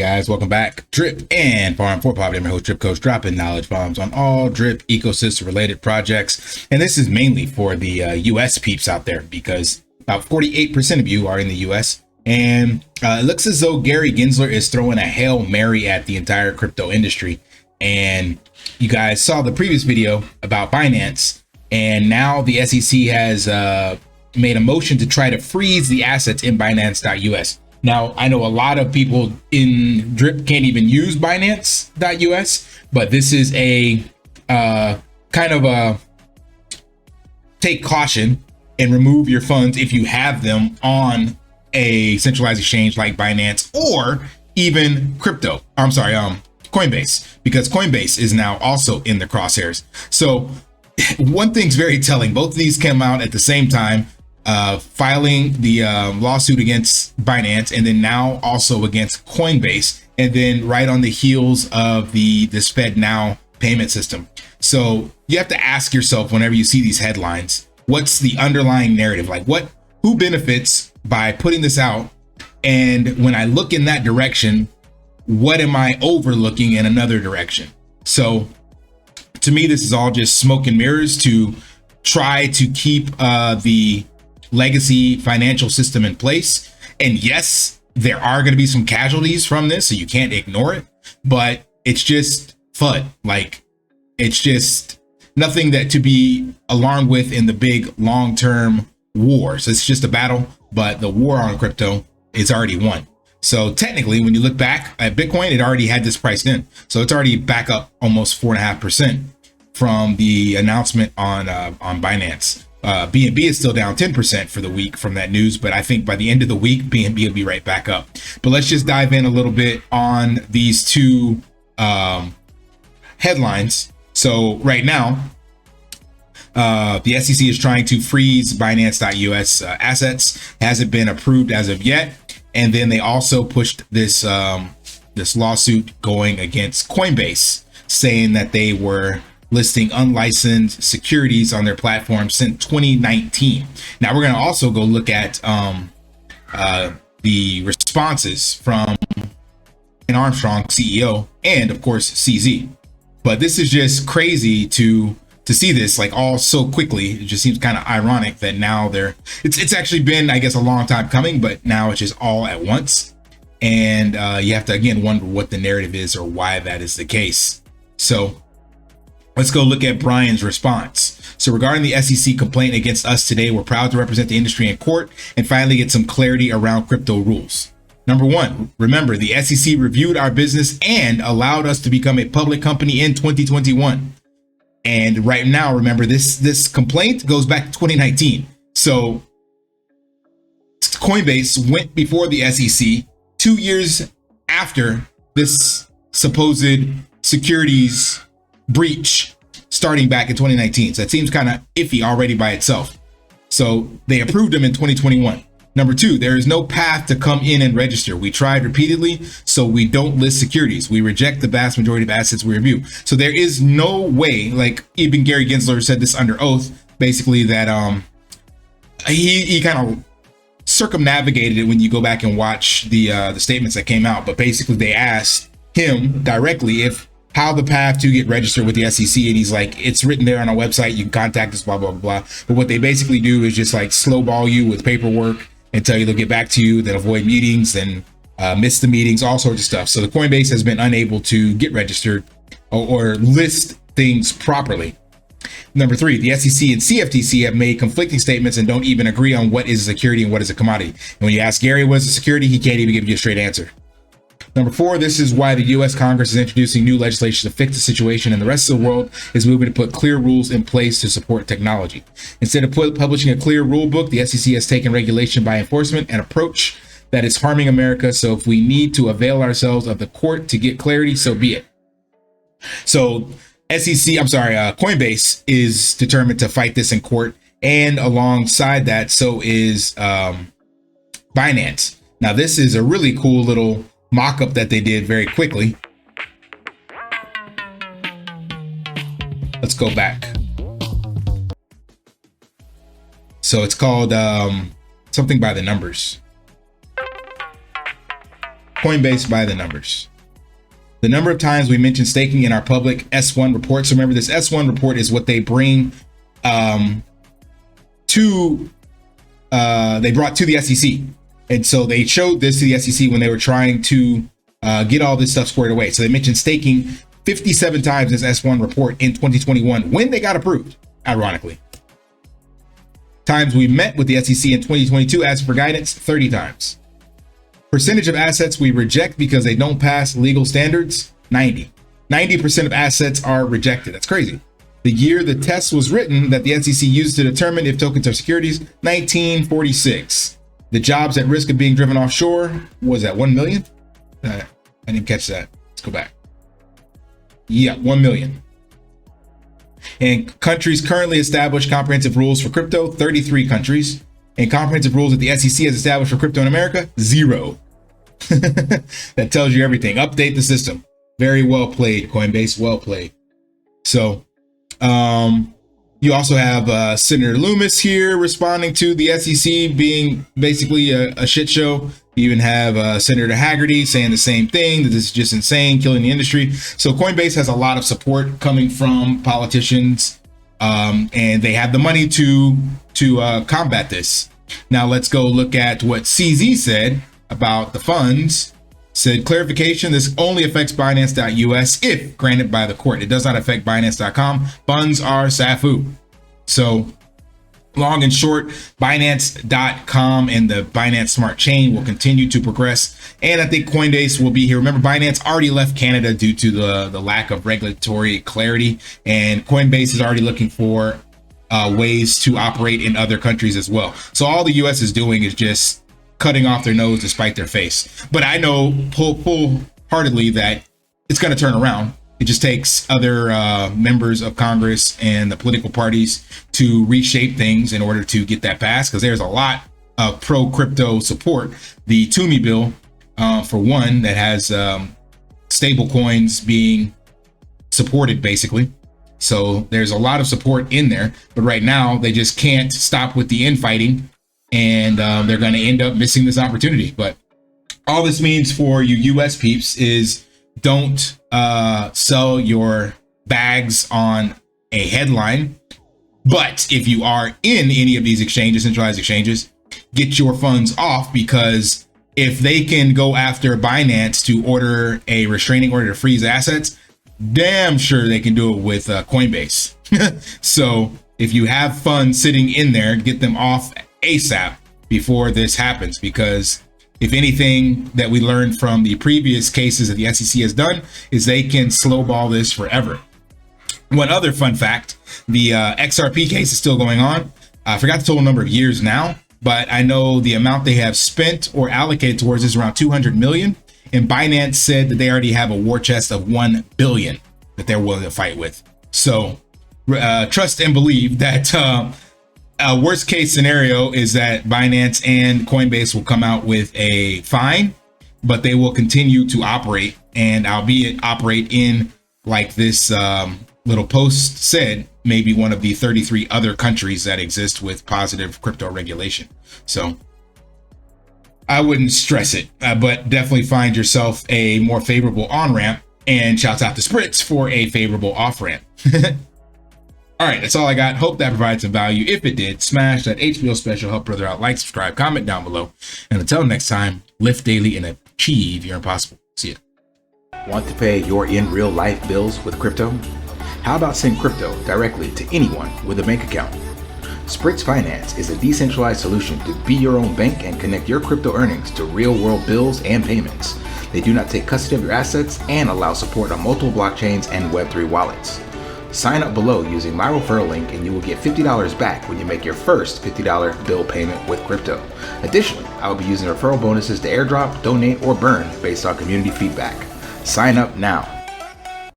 guys, welcome back. Drip and Farm for Poverty. I'm your host, Drip Coach, dropping knowledge bombs on all Drip ecosystem related projects. And this is mainly for the US peeps out there, because about 48% of you are in the US. And it looks as though Gary Gensler is throwing a Hail Mary at the entire crypto industry. And you guys saw the previous video about Binance. And now the SEC has made a motion to try to freeze the assets in Binance.us. Now, I know a lot of people in Drip can't even use Binance.us, but this is a kind of a take caution and remove your funds if you have them on a centralized exchange like Binance or even Coinbase, because Coinbase is now also in the crosshairs. So one thing's very telling. Both of these came out at the same time, filing the lawsuit against Binance, and then now also against Coinbase, and then right on the heels of this Fed Now payment system. So you have to ask yourself, whenever you see these headlines, what's the underlying narrative? Like, who benefits by putting this out? And when I look in that direction, what am I overlooking in another direction? So to me, this is all just smoke and mirrors to try to keep the legacy financial system in place. And yes, there are going to be some casualties from this, so you can't ignore it, but it's just FUD. Like, it's just nothing that to be alarmed with in the big long-term war. So it's just a battle, but the war on crypto is already won. So technically, when you look back at Bitcoin, it already had this priced in. So it's already back up almost 4.5% from the announcement on Binance. BNB is still down 10% for the week from that news, but I think by the end of the week, BNB will be right back up. But let's just dive in a little bit on these two headlines. So right now, the SEC is trying to freeze Binance.us assets. Hasn't been approved as of yet. And then they also pushed this lawsuit going against Coinbase, saying that they were listing unlicensed securities on their platform since 2019. Now we're going to also go look at the responses from an Armstrong, CEO, and of course CZ. But this is just crazy to see this like all so quickly. It just seems kind of ironic that now it's actually been, I guess, a long time coming, but now it's just all at once. And you have to again wonder what the narrative is or why that is the case. So let's go look at Brian's response. So regarding the SEC complaint against us today, we're proud to represent the industry in court and finally get some clarity around crypto rules. Number one, remember the SEC reviewed our business and allowed us to become a public company in 2021. And right now, remember, this complaint goes back to 2019. So Coinbase went before the SEC 2 years after this supposed securities breach starting back in 2019. So that seems kind of iffy already by itself. So they approved them in 2021. Number two, there is no path to come in and register. We tried repeatedly, so we don't list securities. We reject the vast majority of assets we review. So there is no way, like even Gary Gensler said this under oath, basically that he kind of circumnavigated it when you go back and watch the statements that came out. But basically they asked him directly how the path to get registered with the SEC, and he's like, it's written there on our website, you can contact us, blah, blah, blah. But what they basically do is just like slowball you with paperwork and tell you they'll get back to you, then avoid meetings and miss the meetings, all sorts of stuff. So the Coinbase has been unable to get registered or list things properly. Number three, the SEC and CFTC have made conflicting statements and don't even agree on what is a security and what is a commodity. And when you ask Gary what is a security, he can't even give you a straight answer. Number four, this is why the US Congress is introducing new legislation to fix the situation, and the rest of the world is moving to put clear rules in place to support technology. Instead of publishing a clear rule book, the SEC has taken regulation by enforcement, an approach that is harming America. So if we need to avail ourselves of the court to get clarity, so be it. So Coinbase is determined to fight this in court, and alongside that, so is Binance. Now, this is a really cool little mock-up that they did very quickly. Let's go back. So it's called something by the numbers. Coinbase by the numbers. The number of times we mentioned staking in our public S1 report. So remember, this S1 report is what they bring they brought to the SEC. And so they showed this to the SEC when they were trying to get all this stuff squared away. So they mentioned staking 57 times in this S1 report in 2021 when they got approved, ironically. Times we met with the SEC in 2022 as for guidance, 30 times. Percentage of assets we reject because they don't pass legal standards, 90. 90% of assets are rejected. That's crazy. The year the test was written that the SEC used to determine if tokens are securities, 1946. The jobs at risk of being driven offshore was at 1 million. I didn't catch that. Let's go back. Yeah, 1 million. And countries currently established comprehensive rules for crypto, 33 countries. And comprehensive rules that the SEC has established for crypto in America, 0. That tells you everything. Update the system. Very well played, Coinbase. Well played. So, you also have Senator Loomis here responding to the SEC being basically a shit show. You even have Senator Hagerty saying the same thing, that this is just insane, killing the industry. So Coinbase has a lot of support coming from politicians, and they have the money to combat this. Now let's go look at what CZ said about the funds. Said clarification, this only affects Binance.us if granted by the court. It does not affect Binance.com. Funds are SAFU. So long and short, Binance.com and the Binance Smart Chain will continue to progress. And I think Coinbase will be here. Remember, Binance already left Canada due to the lack of regulatory clarity. And Coinbase is already looking for ways to operate in other countries as well. So all the US is doing is just cutting off their nose to spite their face. But I know full-heartedly that it's going to turn around. It just takes other members of Congress and the political parties to reshape things in order to get that passed, because there's a lot of pro-crypto support. The Toomey bill, for one, that has stable coins being supported, basically. So there's a lot of support in there. But right now, they just can't stop with the infighting. And they're going to end up missing this opportunity. But all this means for you US peeps is don't sell your bags on a headline. But if you are in any of these exchanges, centralized exchanges, get your funds off, because if they can go after Binance to order a restraining order to freeze assets, damn sure they can do it with Coinbase. So if you have funds sitting in there, get them off ASAP before this happens, because if anything that we learned from the previous cases that the SEC has done is they can slowball this forever. One other fun fact, the XRP case is still going on. I forgot the total number of years now, but I know the amount they have spent or allocated towards is around 200 million. And Binance said that they already have a war chest of 1 billion that they're willing to fight with. So trust and believe that worst case scenario is that Binance and Coinbase will come out with a fine, but they will continue to operate, and albeit operate in, like this little post said, maybe one of the 33 other countries that exist with positive crypto regulation. So I wouldn't stress it, but definitely find yourself a more favorable on-ramp, and shouts out to SPRITZ for a favorable off-ramp. All right, that's all I got. Hope that provides some value. If it did, smash that HBO special, help brother out, like, subscribe, comment down below. And until next time, lift daily and achieve your impossible. See ya. Want to pay your in real life bills with crypto? How about send crypto directly to anyone with a bank account? SPRITZ Finance is a decentralized solution to be your own bank and connect your crypto earnings to real world bills and payments. They do not take custody of your assets and allow support on multiple blockchains and Web3 wallets. Sign up below using my referral link and you will get $50 back when you make your first $50 bill payment with crypto. Additionally, I will be using referral bonuses to airdrop, donate, or burn based on community feedback. Sign up now.